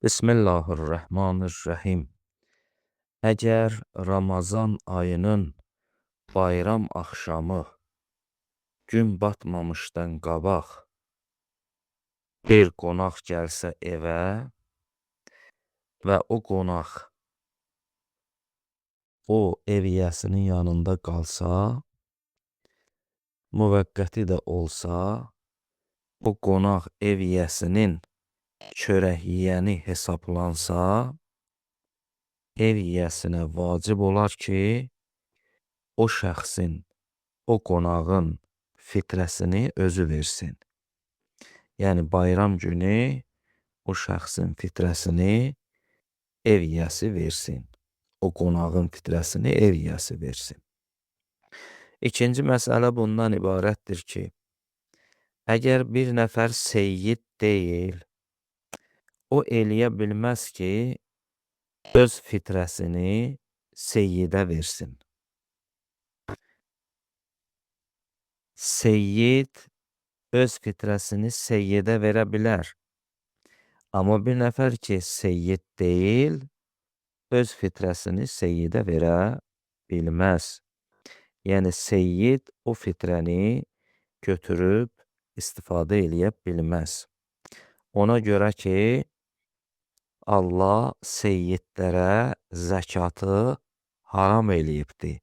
Bismillahirrahmanirrahim. Əgər Ramazan ayının bayram axşamı gün batmamışdan qabaq bir qonaq gəlsə evə və o qonaq o ev yiyəsinin yanında qalsa, müvəqqəti də olsa, o qonaq ev yiyəsinin çörək yiyəni hesablansa, ev yiyəsinə vacib olar ki, o şəxsin, o qonağın fitrəsini özü versin. Yəni bayram günü o şəxsin fitrəsini ev yiyəsi versin. O qonağın fitrəsini ev yiyəsi versin. İkinci məsələ bundan ibarətdir ki, əgər bir nəfər seyyid deyil, o eləyə bilməz ki, öz fitrəsini seyyidə versin. Seyyid öz fitrəsini seyyidə verə bilər. Amma bir nəfər ki, seyyid deyil, öz fitrəsini seyyidə verə bilməz. Yəni, seyyid o fitrəni götürüb istifadə eləyə bilməz. Ona görə ki, Allah seyyidlərə zəkatı haram eləyibdir.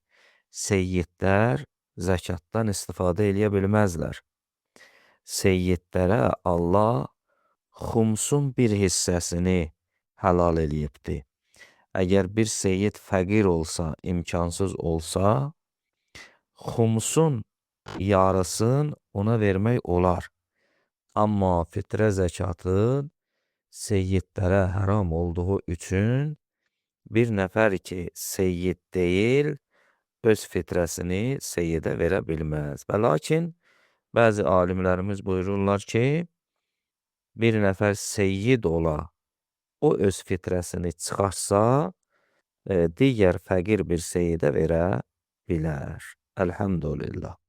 Seyyidlər zəkatdan istifadə eləyə bilməzlər. Seyyidlərə Allah xumsun bir hissəsini halal eləyibdir. Əgər bir seyyid fəqir olsa, imkansız olsa, xumsun yarısın ona vermək olar. Amma fitrə zəkatın seyyidlərə haram olduğu üçün bir nəfər ki, seyyid deyil, öz fitrəsini seyyidə verə bilməz. Və lakin bəzi alimlərimiz buyururlar ki, bir nəfər seyyid ola, o öz fitrəsini çıxarsa, digər fəqir bir seyyidə verə bilər. Elhamdülillah.